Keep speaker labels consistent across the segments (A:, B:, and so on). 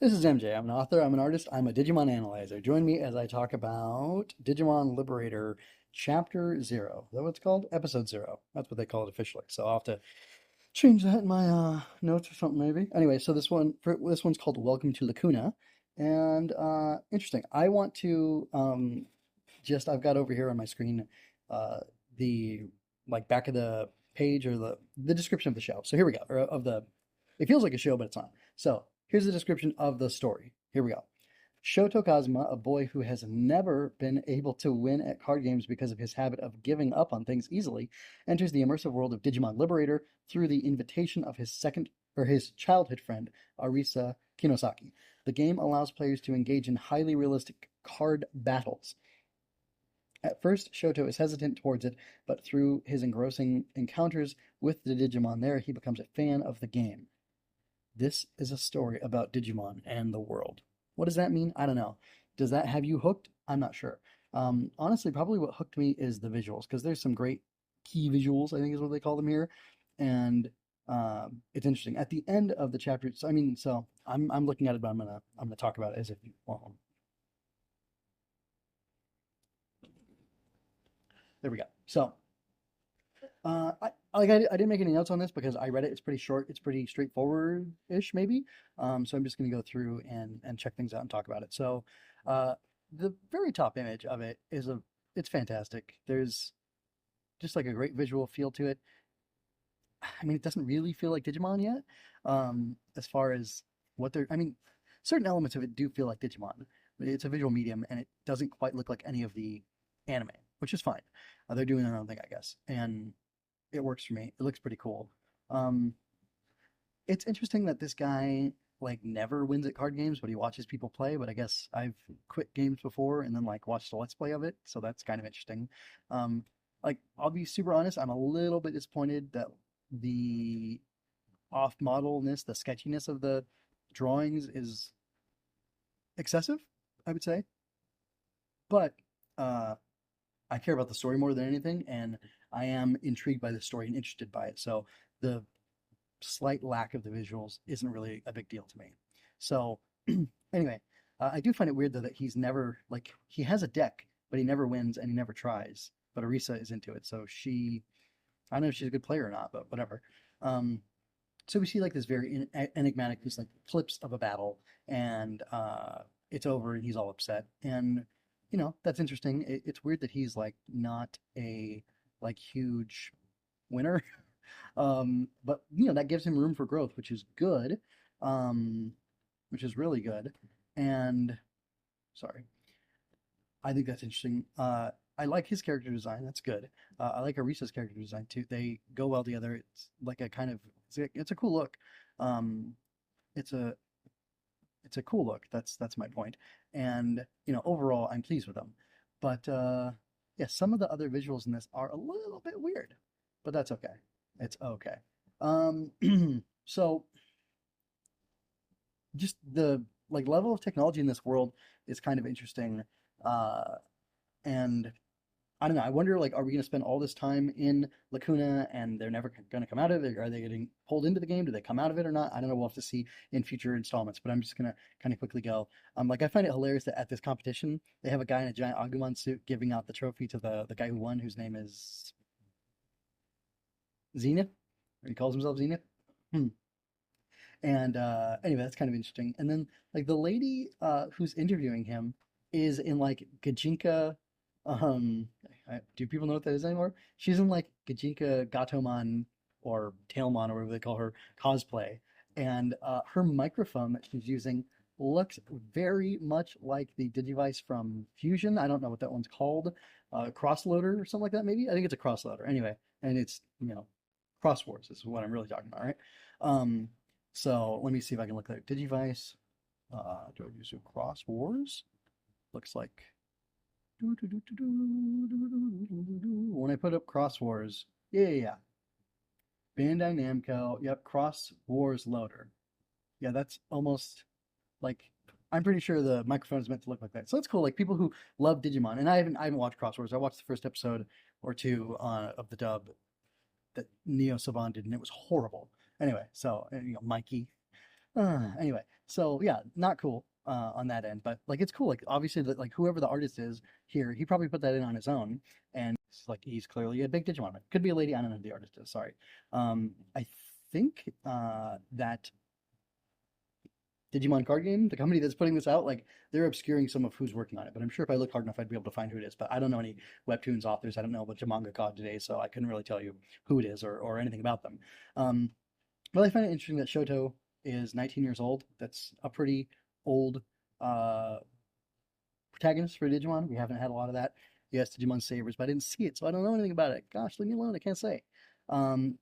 A: This is MJ. I'm an author, I'm an artist, I'm a Digimon analyzer. Join me as I talk about Digimon Liberator Chapter 0. Is that what it's called? Episode 0. That's what they call it officially. So I'll have to change that in my notes or something maybe. Anyway, so this one's called Welcome to Lacuna. And interesting. I want to just I've got over here on my screen the like back of the page or the description of the show. So here we go. Or of the it feels like a show, but it's not. So here's the description of the story. Here we go. Shoto Kazuma, a boy who has never been able to win at card games because of his habit of giving up on things easily, enters the immersive world of Digimon Liberator through the invitation of his childhood friend, Arisa Kinosaki. The game allows players to engage in highly realistic card battles. At first, Shoto is hesitant towards it, but through his engrossing encounters with the Digimon there, he becomes a fan of the game. This is a story about Digimon and the world. What does that mean? I don't know. Does that have you hooked? I'm not sure. Honestly, probably what hooked me is the visuals, because there's some great key visuals, I think is what they call them here, and it's interesting. At the end of the chapter, so I'm looking at it, but I'm gonna talk about it as if well. There we go. So I didn't make any notes on this because I read it. It's pretty short. It's pretty straightforward-ish, maybe. So I'm just going to go through and check things out and talk about it. So, the very top image of it it's fantastic. There's just like a great visual feel to it. I mean, it doesn't really feel like Digimon yet. As far as certain elements of it do feel like Digimon. But it's a visual medium, and it doesn't quite look like any of the anime, which is fine. They're doing their own thing, I guess, and it works for me. It looks pretty cool. Um, it's interesting that this guy like never wins at card games, but he watches people play. But I guess I've quit games before and then like watched a let's play of it, so that's kind of interesting. Um, like I'll be super honest, I'm a little bit disappointed that the off-modelness, the sketchiness of the drawings is excessive, I would say. But uh, I care about the story more than anything, and I am intrigued by the story and interested by it. So the slight lack of the visuals isn't really a big deal to me. So anyway, I do find it weird though that he's never like he has a deck, but he never wins and he never tries. But Arisa is into it, so I don't know if she's a good player or not, but whatever. Um, so we see like this very enigmatic, this like clips of a battle, and it's over, and he's all upset, and that's interesting. It's weird that he's like not a like huge winner, but that gives him room for growth, which is good, um, which is really good, and sorry, I think that's interesting. I like his character design. That's good. I like Arisa's character design too. They go well together. It's like a kind of it's a cool look. Um, it's a it's a cool look. That's my point. And overall, I'm pleased with them. But yeah, some of the other visuals in this are a little bit weird, but that's okay. It's okay. Um, so just the like level of technology in this world is kind of interesting. Uh, and I don't know. I wonder, like, are we going to spend all this time in Lacuna and they're never going to come out of it? Are they getting pulled into the game? Do they come out of it or not? I don't know. We'll have to see in future installments. But I'm just going to kind of quickly go. Like, I find it hilarious that at this competition, they have a guy in a giant Agumon suit giving out the trophy to the guy who won, whose name is Zenith. Or he calls himself Zenith. Hmm. And anyway, that's kind of interesting. And then, like, the lady who's interviewing him is in, like, Gajinka. Um, do people know what that is anymore? She's in like Gajinka Gatomon or Tailmon or whatever they call her cosplay, and her microphone that she's using looks very much like the Digivice from Fusion. I don't know what that one's called, Crossloader or something like that. Maybe I think it's a Crossloader. Anyway, and it's Cross Wars is what I'm really talking about, right? Um, so let me see if I can look at Digivice. Do I use Cross Wars? Looks like. When I put up Cross Wars, yeah. Bandai Namco, yep, Cross Wars Loader. Yeah, that's almost like I'm pretty sure the microphone is meant to look like that. So that's cool. Like people who love Digimon, and I haven't watched Cross Wars. I watched the first episode or two of the dub that Neo Saban did, and it was horrible. Anyway, so Mikey. Anyway, So yeah, not cool on that end, but like it's cool. Like obviously, that like whoever the artist is here, he probably put that in on his own, and it's like he's clearly a big Digimon fan. Could be a lady. I don't know who the artist is. Sorry. I think that Digimon card game, the company that's putting this out, like they're obscuring some of who's working on it. But I'm sure if I look hard enough, I'd be able to find who it is. But I don't know any webtoons authors. I don't know a bunch of manga cod today, so I couldn't really tell you who it is or anything about them. Um, but I find it interesting that Shoto is 19 years old. That's a pretty old uh, protagonist for Digimon. We haven't had a lot of that. Yes, Digimon Sabers, but I didn't see it, so I don't know anything about it. Gosh, leave me alone. I can't say. Um,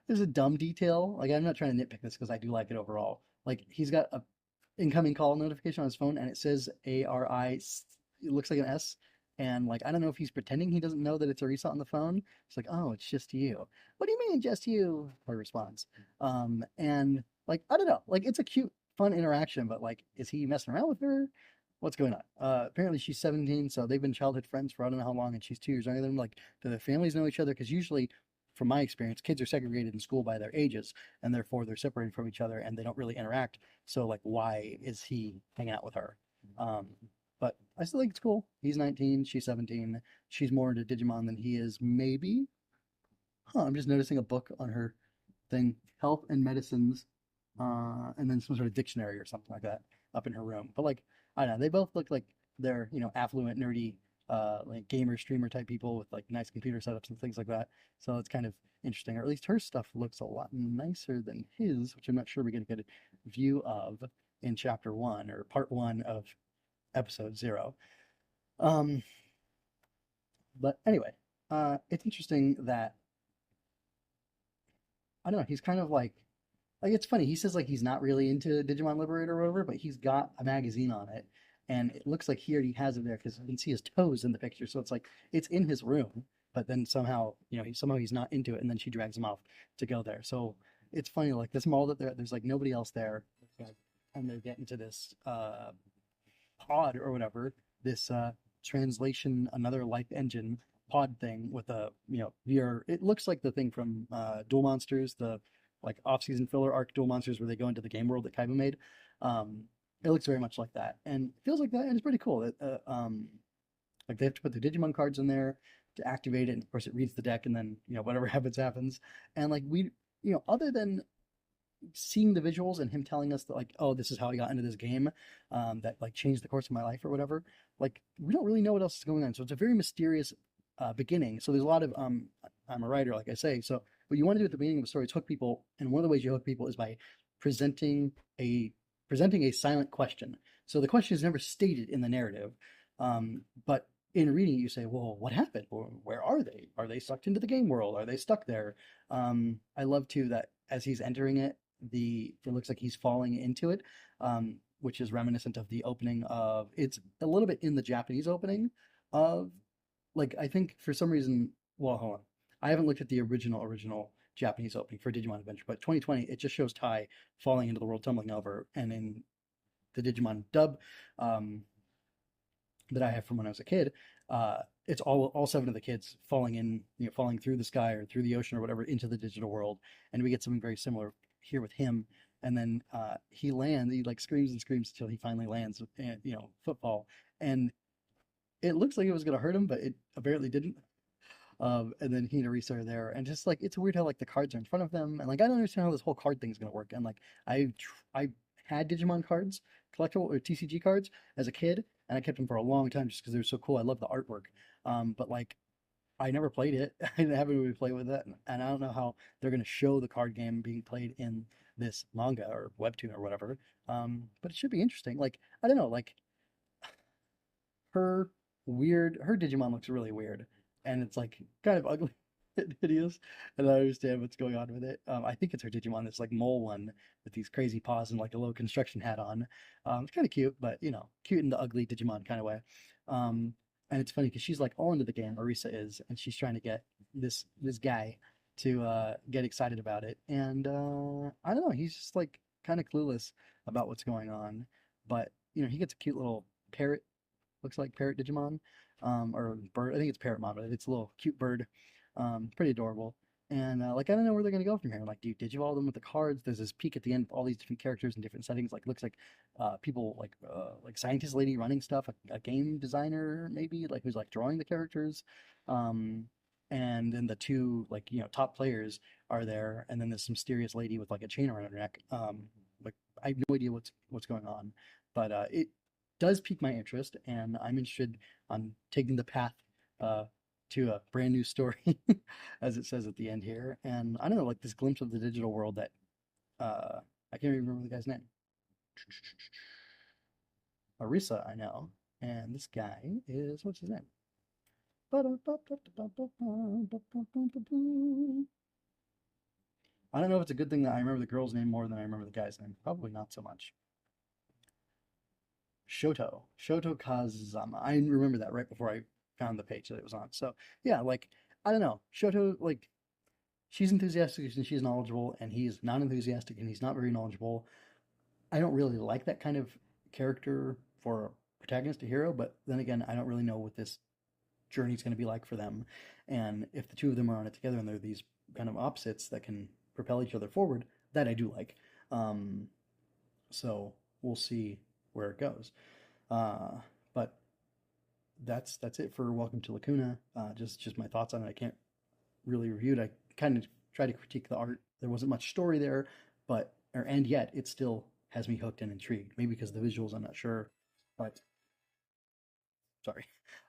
A: there's a dumb detail. Like I'm not trying to nitpick this because I do like it overall. Like he's got a incoming call notification on his phone and it says ARI. It looks like an S. And like I don't know if he's pretending he doesn't know that it's Arisa on the phone. It's like, oh, it's just you. What do you mean just you? Her response. And like I don't know. Like it's a cute, fun interaction, but like, is he messing around with her? What's going on? Apparently she's 17, so they've been childhood friends for I don't know how long, and she's 2 years younger than them. Like, do their families know each other? Because usually from my experience, kids are segregated in school by their ages, and therefore they're separated from each other and they don't really interact. So, like, why is he hanging out with her? Um, but I still think it's cool. He's 19, she's 17. She's more into Digimon than he is, maybe. Huh, I'm just noticing a book on her thing, Health and Medicines, and then some sort of dictionary or something like that up in her room. But like, I don't know, they both look like they're, affluent, nerdy, like gamer, streamer type people with like nice computer setups and things like that. So it's kind of interesting, or at least her stuff looks a lot nicer than his, which I'm not sure we get a good view of in chapter one or part one of episode 0. Um, but anyway, it's interesting that I don't know. He's kind of like it's funny. He says like he's not really into Digimon Liberator or whatever, but he's got a magazine on it, and it looks like he already has it there because you can see his toes in the picture. So it's like it's in his room, but then somehow he's not into it, and then she drags him off to go there. So it's funny like this mall that there's like nobody else there, and they're getting to this pod or whatever, this translation another life engine pod thing with a VR. It looks like the thing from Duel Monsters, the like off-season filler arc Duel Monsters where they go into the game world that Kaiba made. It looks very much like that and it feels like that, and it's pretty cool. Like they have to put the Digimon cards in there to activate it, and of course it reads the deck, and then whatever happens. And like we, other than seeing the visuals and him telling us that like, oh, this is how I got into this game, that like changed the course of my life or whatever, like we don't really know what else is going on. So it's a very mysterious beginning. So there's a lot of I'm a writer, like I say. So what you want to do at the beginning of the story is hook people, and one of the ways you hook people is by presenting a presenting a silent question. So the question is never stated in the narrative, but in reading it, you say, well, what happened? Where are they? Are they sucked into the game world? Are they stuck there? I love too that as he's entering it, it looks like he's falling into it, which is reminiscent of the opening of it's a little bit in the Japanese opening of like I think for some reason. Well, hold on. I haven't looked at the original Japanese opening for Digimon Adventure, but 2020 it just shows Tai falling into the world, tumbling over, and in the Digimon dub um, that I have from when I was a kid, it's all 7 of the kids falling in, falling through the sky or through the ocean or whatever into the digital world, and we get something very similar here with him. And then he lands, he like screams and screams until he finally lands, football, and it looks like it was gonna hurt him, but it apparently didn't. And then he and Arisa are there, and just like it's weird how like the cards are in front of them, and like I don't understand how this whole card thing is gonna work. And like I had Digimon cards, collectible or TCG cards as a kid, and I kept them for a long time just because they were so cool. I love the artwork, but like I never played it. I haven't really played with it, and I don't know how they're gonna show the card game being played in this manga or webtoon or whatever. But it should be interesting. Like I don't know, like her Digimon looks really weird, and it's like kind of ugly and hideous, and I don't understand what's going on with it. I think it's her Digimon, this like mole one with these crazy paws and like a little construction hat on. It's kind of cute, but cute in the ugly Digimon kind of way. Um, and it's funny because she's like all into the game, Arisa is, and she's trying to get this guy to get excited about it, and I don't know, he's just like kind of clueless about what's going on, but he gets a cute little parrot, looks like parrot Digimon, or bird. I think it's Parrotmon, but it's a little cute bird. Pretty adorable. And like, I don't know where they're gonna go from here. Like, do you digivolve them with the cards? There's this peek at the end of all these different characters in different settings. Like, looks like people like scientist lady running stuff, a game designer maybe, like who's like drawing the characters. Um, and then the two like top players are there, and then this mysterious lady with like a chain around her neck. Like I have no idea what's going on, but it does pique my interest, and I'm interested on taking the path uh, to a brand new story, as it says at the end here. And I don't know, like this glimpse of the digital world that I can't even remember the guy's name. Arisa, I know, and this guy is what's his name? I don't know if it's a good thing that I remember the girl's name more than I remember the guy's name. Probably not so much. Shoto Kazama. I remember that right before I found the page that it was on. So yeah, like I don't know, Shoto, like she's enthusiastic and she's knowledgeable, and he's not enthusiastic and he's not very knowledgeable. I don't really like that kind of character for a protagonist, a hero, but then again, I don't really know what this journey's going to be like for them. And if the two of them are on it together and they're these kind of opposites that can propel each other forward, that I do like. So we'll see where it goes. But that's it for Welcome to Lacuna. Just my thoughts on it. I can't really review it. I kind of try to critique the art. There wasn't much story there, and yet it still has me hooked and intrigued. Maybe because of the visuals, I'm not sure. But sorry,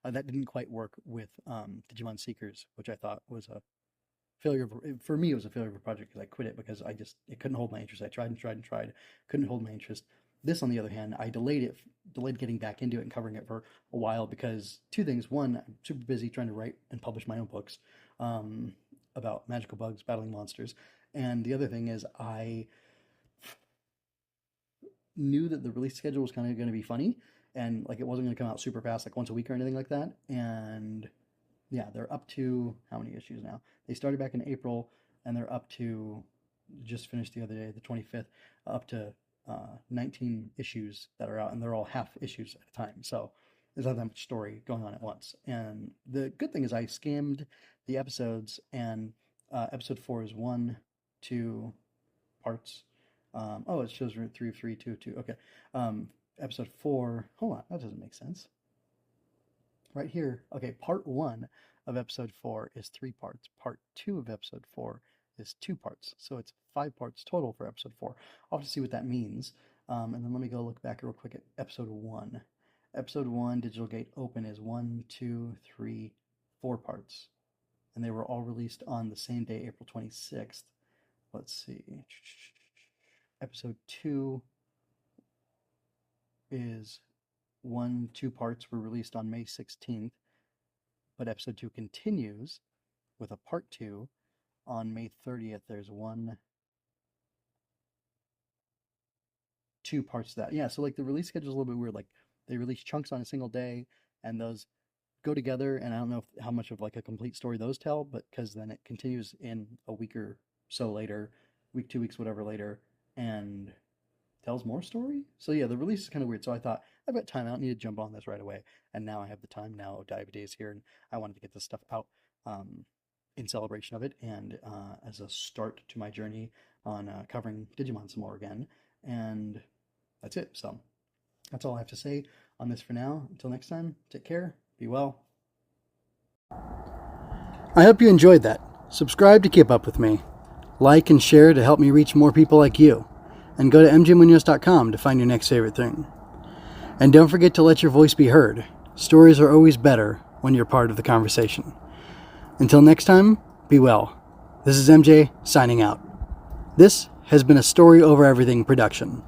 A: that didn't quite work with Digimon Seekers, which I thought was a failure for me. It was a failure of a project because I quit it because it couldn't hold my interest. I tried and tried and tried, couldn't hold my interest. This, on the other hand, I delayed getting back into it and covering it for a while because two things. One, I'm super busy trying to write and publish my own books about magical bugs battling monsters, and the other thing is I knew that the release schedule was kind of going to be funny, and like it wasn't going to come out super fast, like once a week or anything like that. And yeah, they're up to how many issues now? They started back in April, and they're up to just finished the other day, the 25th, up to 19 issues that are out, and they're all half issues at a time. So there's not that much story going on at once. And the good thing is I skimmed the episodes, and episode 4 is 1, 2 parts. It shows 3, 3, 2, 2. Okay. Episode 4. Hold on, that doesn't make sense. Right here. Okay, part 1 of episode 4 is 3 parts. Part 2 of episode 4 is 2 parts. So it's 5 parts total for episode 4. I'll have to see what that means. And then let me go look back real quick at episode 1. Episode 1, Digital Gate Open, is 1, 2, 3, 4 parts. And they were all released on the same day, April 26th. Let's see. Episode 2 is 2 parts were released on May 16th. But episode 2 continues with a part 2 on May 30th. There's 2 parts to that. Yeah, so like the release schedule is a little bit weird. Like they release chunks on a single day, and those go together. And I don't know how much of like a complete story those tell, but because then it continues in a week or so later, week, 2 weeks, whatever later, and tells more story. So yeah, the release is kind of weird. So I thought I've got time. I don't need to jump on this right away. And now I have the time. Now Odaiba Day is here, and I wanted to get this stuff out in celebration of it, and as a start to my journey on covering Digimon some more again. And that's it. So that's all I have to say on this for now. Until next time, take care. Be well. I hope you enjoyed that. Subscribe to keep up with me. Like and share to help me reach more people like you. And go to mjmunoz.com to find your next favorite thing. And don't forget to let your voice be heard. Stories are always better when you're part of the conversation. Until next time, be well. This is MJ signing out. This has been a Story Over Everything production.